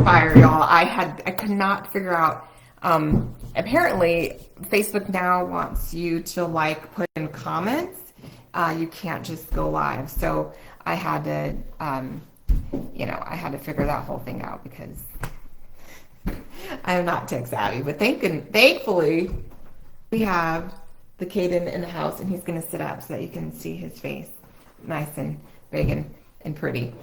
fire, y'all. I could not figure out. Apparently, Facebook now wants you to like put in comments. You can't just go live. So I had to, I had to figure that whole thing out because I'm not tech savvy. But thankfully, we have the Caden in the house, and he's going to sit up so that you can see his face, nice and big and pretty.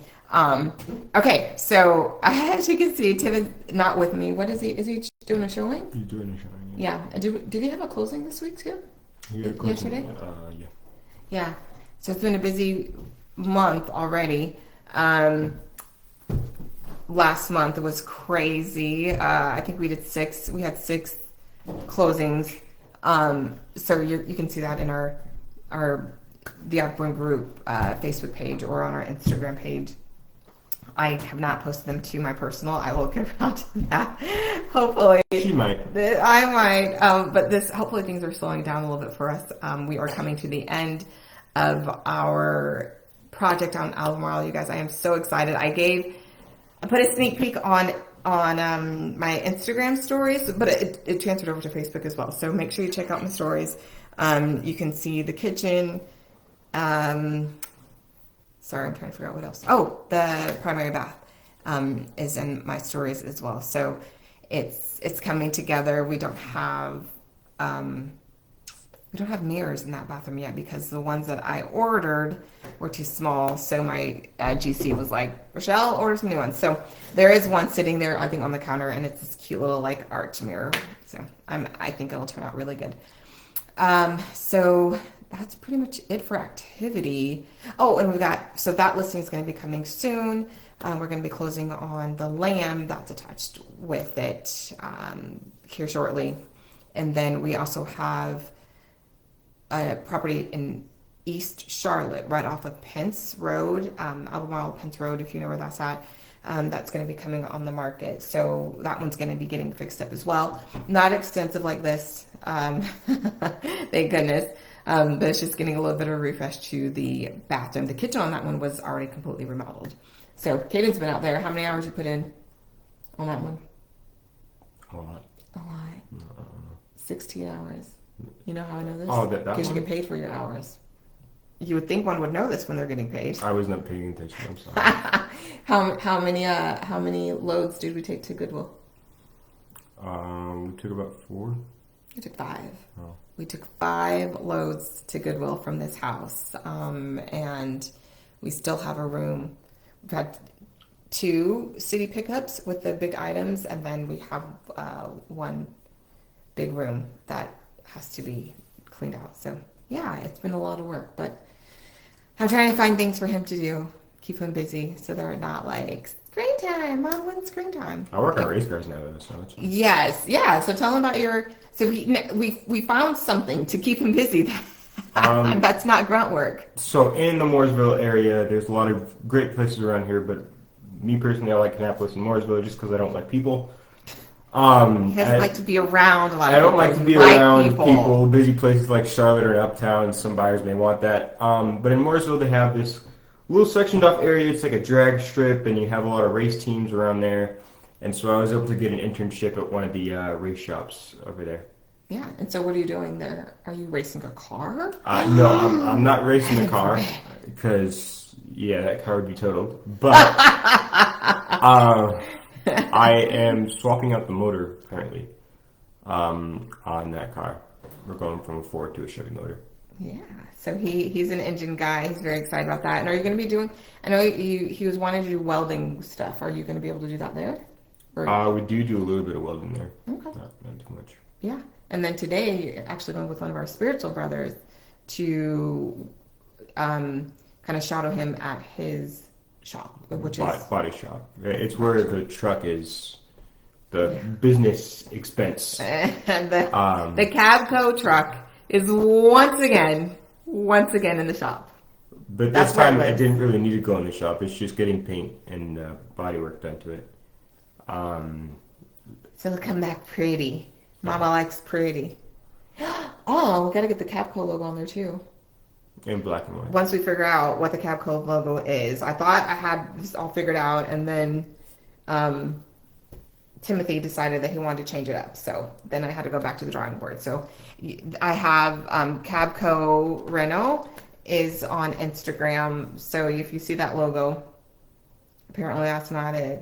Okay, so as you can see, Tim is not with me. What is he? Is he doing a showing? He's doing a showing. Yeah. Did he have a closing this week too? Yesterday? Yeah. Yeah. So it's been a busy month already. Last month was crazy. I think we did 6. We had 6 closings. So you can see that in our the Upborn Group Facebook page or on our Instagram page. I have not posted them to my personal. I will get around to that. Hopefully. She might. I might. But hopefully things are slowing down a little bit for us. We are coming to the end of our project on Albemarle, you guys. I am so excited. I put a sneak peek on my Instagram stories, but it transferred over to Facebook as well. So make sure you check out my stories. You can see the kitchen. Sorry, I'm trying to figure out what else. Oh, the primary bath is in my stories as well. So it's coming together. We don't have mirrors in that bathroom yet because the ones that I ordered were too small. So my GC was like, Rochelle, order some new ones. So there is one sitting there, I think, on the counter, and it's this cute little like arch mirror. So I think it'll turn out really good. So that's pretty much it for activity. Oh, and so that listing is going to be coming soon. We're going to be closing on the land that's attached with it here shortly. And then we also have a property in East Charlotte, right off of Pence Road, Albemarle Pence Road, if you know where that's at. That's going to be coming on the market. So that one's going to be getting fixed up as well. Not extensive like this, thank goodness. But it's just getting a little bit of a refresh to the bathroom. The kitchen on that one was already completely remodeled. So Caden's been out there. How many hours you put in on that one? A lot. 16 hours. You know how I know this? Oh, that Because you one? get paid for your hours. You would think one would know this when they're getting paid. I was not paying attention. I'm sorry. How many loads did we take to Goodwill? We took about 4. We took 5. Oh. We took 5 loads to Goodwill from this house, and we still have a room. We've had 2 city pickups with the big items, and then we have one big room that has to be cleaned out. So yeah, it's been a lot of work, but I'm trying to find things for him to do, keep him busy, so they're not like screen time. Mom, when's screen time? I work on race cars now, though, so it's... Yes, yeah. So tell him about your. So we found something to keep him busy. That's not grunt work. So in the Mooresville area, there's a lot of great places around here, but me personally, I like Kannapolis and Mooresville just because I don't like people. He doesn't like to be around a lot of people. I don't like to be around people. Busy places like Charlotte or Uptown, some buyers may want that. But in Mooresville, they have this little sectioned off area. It's like a drag strip, and you have a lot of race teams around there. And so I was able to get an internship at one of the race shops over there. Yeah, and so what are you doing there? Are you racing a car? No, I'm not racing the car because, yeah, that car would be totaled. But I am swapping out the motor currently on that car. We're going from a Ford to a Chevy motor. Yeah, so he's an engine guy. He's very excited about that. And are you going to be doing? I know he was wanting to do welding stuff. Are you going to be able to do that there? We do a little bit of welding there. Okay. Not too much. Yeah, and then today, actually going with one of our spiritual brothers to kind of shadow him at his shop, which is body shop. It's where the truck is. The business expense. And the Cabco truck is once again in the shop. But this time I didn't really need to go in the shop. It's just getting paint and body work done to it. So it'll come back pretty. Mama likes pretty. Oh, we gotta get the Cabco logo on there too. In black and white. Once we figure out what the Cabco logo is. I thought I had this all figured out, and then Timothy decided that he wanted to change it up. So then I had to go back to the drawing board. So I have Cabco Renault is on Instagram. So if you see that logo, apparently that's not it.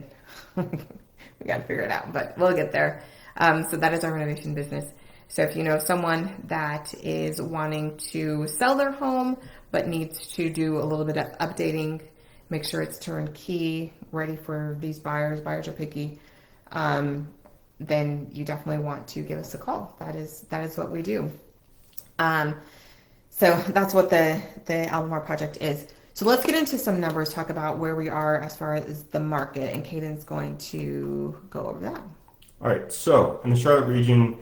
We got to figure it out, but we'll get there. So that is our renovation business. So if you know someone that is wanting to sell their home but needs to do a little bit of updating, make sure it's turnkey, ready for these buyers. Buyers are picky. Then you definitely want to give us a call. That is what we do. So that's what the Albemarle project is. So let's get into some numbers, talk about where we are as far as the market, and Caden's going to go over that. All right, so in the Charlotte region,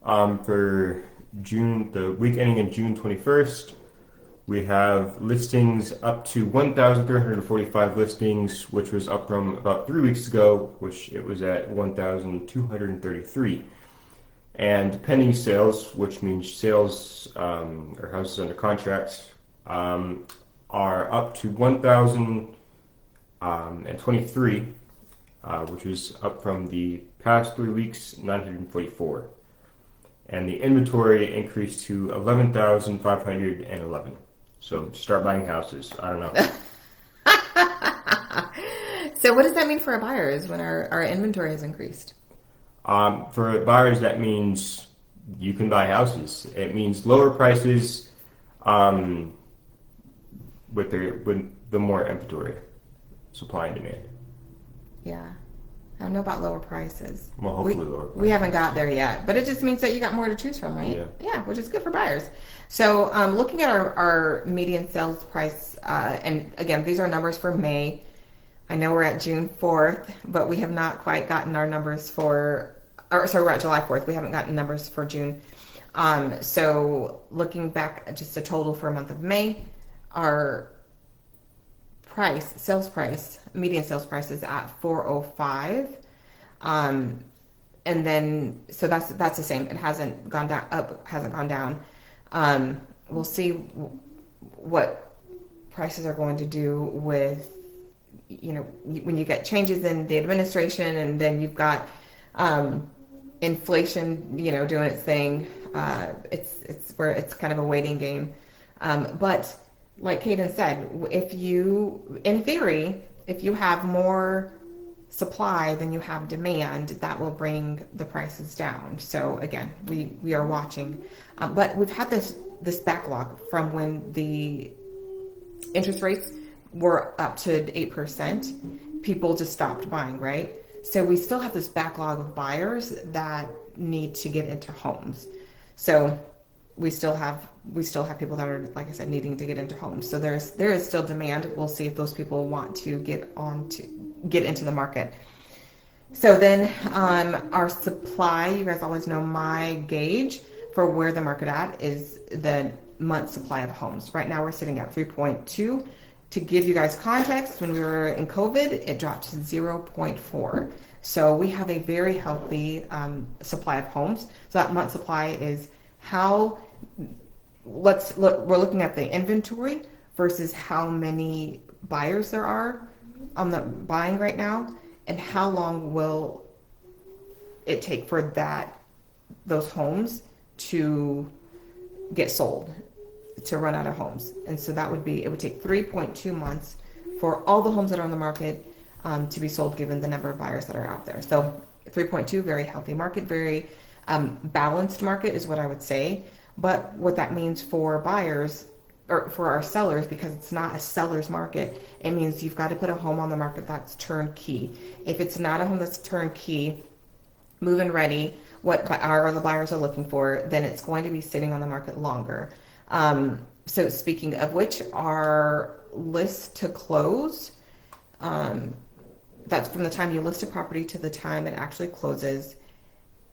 for June, the week ending in June 21st, we have listings up to 1,345 listings, which was up from about 3 weeks ago, which it was at 1,233. And pending sales, which means sales or houses under contracts, are up to 1,023, which was up from the past 3 weeks, 944. And the inventory increased to 11,511. So start buying houses. I don't know. So what does that mean for our buyers when our inventory has increased? For buyers, that means you can buy houses. It means lower prices with the more inventory, supply and demand. Yeah. I don't know about lower prices. Well, hopefully lower prices. We haven't got there yet, but it just means that you got more to choose from, right? Yeah, which is good for buyers. So looking at our median sales price, and again, these are numbers for May. I know we're at June 4th, but we have not quite gotten our numbers we're at July 4th. We haven't gotten numbers for June. So looking back at just a total for a month of May, our median sales price is at 405. And then, so that's the same. It hasn't gone hasn't gone down. We'll see what prices are going to do with, when you get changes in the administration, and then you've got, inflation, doing its thing. It's where it's kind of a waiting game. But like Caden said, in theory, if you have more supply than you have demand, that will bring the prices down. So again, we are watching, but we've had this backlog from when the interest rates were up to 8%. People just stopped buying, right? So we still have this backlog of buyers that need to get into homes. So we still have people that are, like I said, needing to get into homes. So there is still demand. We'll see if those people want to get into the market. So then our supply, you guys always know my gauge for where the market at is the month supply of homes. Right now we're sitting at 3.2. To give you guys context, when we were in COVID, it dropped to 0.4. So we have a very healthy supply of homes. So that month supply is we're looking at the inventory versus how many buyers there are on the buying right now, and how long will it take for those homes to get sold, to run out of homes. And so it would take 3.2 months for all the homes that are on the market to be sold, given the number of buyers that are out there. So 3.2, very healthy market, very balanced market is what I would say. But what that means for buyers, or for our sellers, because it's not a seller's market, it means you've got to put a home on the market that's turnkey. If it's not a home that's turnkey, move-in ready, what the buyers are looking for, then it's going to be sitting on the market longer. So speaking of which, our list to close, that's from the time you list a property to the time it actually closes.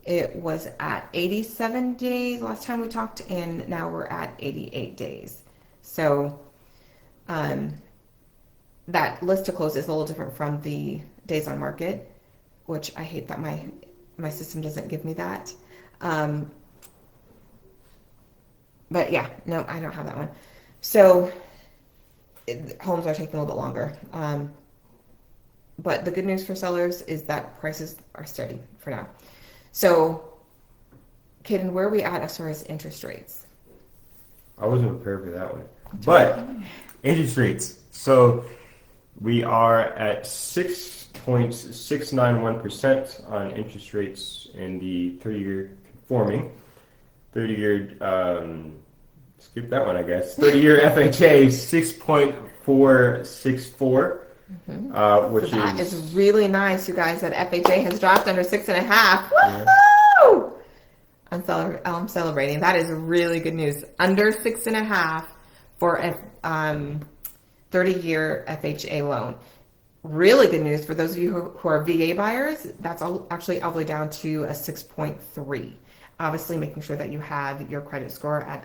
It was at 87 days last time we talked, and now we're at 88 days. So that list to close is a little different from the days on market, which I hate that my system doesn't give me that. But yeah, no, I don't have that one. So homes are taking a little bit longer. but the good news for sellers is that prices are steady for now. So, Kaden, where are we at as far as interest rates? I wasn't prepared for that one. But interest rates. So we are at 6.691% on interest rates in the 30-year conforming. 30-year, skip that one, I guess. 30-year FHA, 6.464. Which so that is really nice, you guys. That FHA has dropped under 6.5. Yeah. Woohoo! I'm celebrating. That is really good news. Under 6.5 for a 30-year FHA loan. Really good news for those of you who are VA buyers. That's actually all the way down to a 6.3. Obviously, making sure that you have your credit score at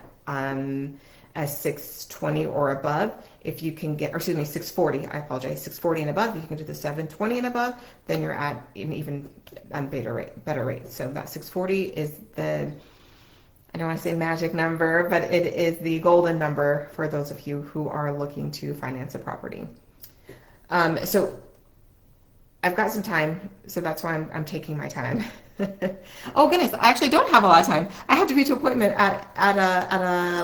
a 620 or above. If you can get, or excuse me, 640, I apologize, 640 and above, if you can do the 720 and above, then you're at an even better rate. So that 640 is the, I don't want to say magic number, but it is the golden number for those of you who are looking to finance a property. So I've got some time, so that's why I'm taking my time. Oh goodness, I actually don't have a lot of time. I have to be to appointment at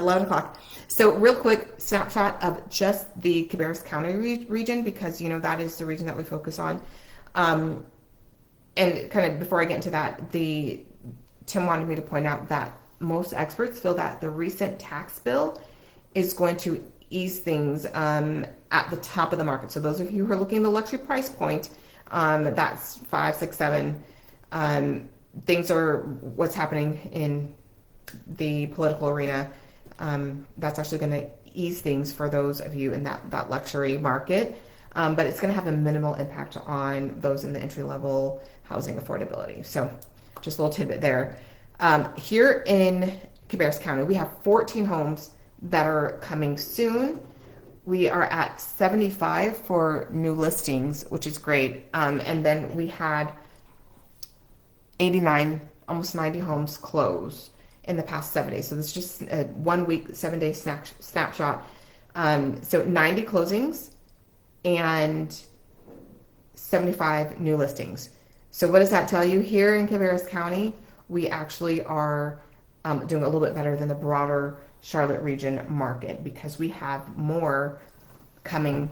11 o'clock. So real quick snapshot of just the Cabarrus County region, because that is the region that we focus on. And kind of before I get into that, Tim wanted me to point out that most experts feel that the recent tax bill is going to ease things at the top of the market. So those of you who are looking at the luxury price point, that's 5, 6, 7. Things are what's happening in the political arena. That's actually going to ease things for those of you in that luxury market. But it's going to have a minimal impact on those in the entry-level housing affordability. So just a little tidbit there. Here in Cabarrus County, we have 14 homes that are coming soon. We are at 75 for new listings, which is great. And then we had 89, almost 90 homes close in the past 7 days. So this is just a 1 week, 7 day snapshot. So 90 closings and 75 new listings. So what does that tell you? Here in Cabarrus County, we actually are doing a little bit better than the broader Charlotte region market because we have more coming.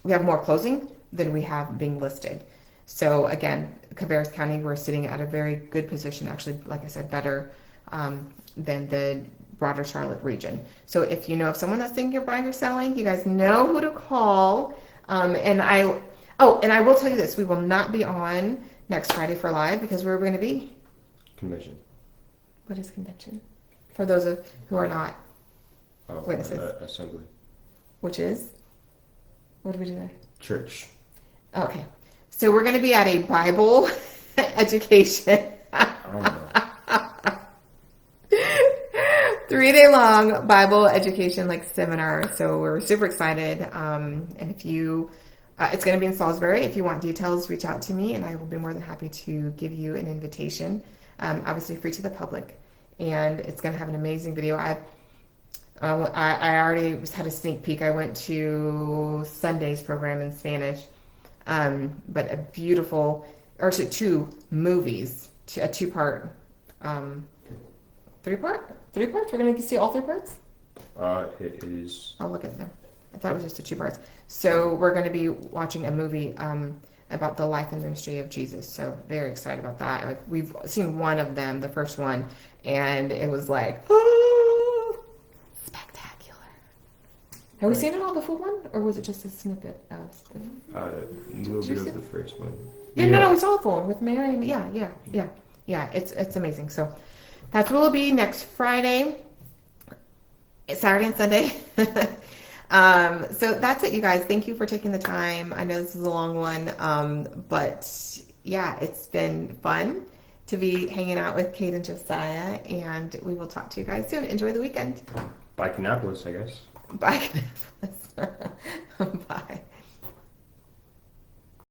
We have more closing than we have being listed. So again, Cabarrus County, we're sitting at a very good position, actually, like I said, better than the broader Charlotte region. So if you know of someone that's thinking of buying or selling, you guys know who to call. And I will tell you this, we will not be on next Friday for live because where are we going to be? Convention. What is convention? For those of who are not witnesses. Assembly. Which is? What do we do there? Church. Okay. So we're going to be at a Bible education. I don't know. 3-day long Bible education seminar. So we're super excited. And if you, it's going to be in Salisbury. If you want details, reach out to me and I will be more than happy to give you an invitation. Obviously free to the public. And it's going to have an amazing video. I already had a sneak peek. I went to Sunday's program in Spanish. But a beautiful, or actually 2 movies, a 2-part, 3-part? 3 parts? We're going to see all 3 parts? It is. I'll look at them. I thought it was just the 2 parts. So we're going to be watching a movie about the life and ministry of Jesus. So very excited about that. We've seen one of them, the first one, and it was spectacular. Have we seen it all, the full one, or was it just a snippet of A little bit of the first one. Yeah, no, it's all full one with Mary. And yeah. It's amazing. So that's what will be next Friday, Saturday and Sunday. So that's it, you guys. Thank you for taking the time. I know this is a long one, but yeah, it's been fun to be hanging out with Kate and Josiah, and we will talk to you guys soon. Enjoy the weekend. Bye, Kannapolis, I guess. Bye. Bye.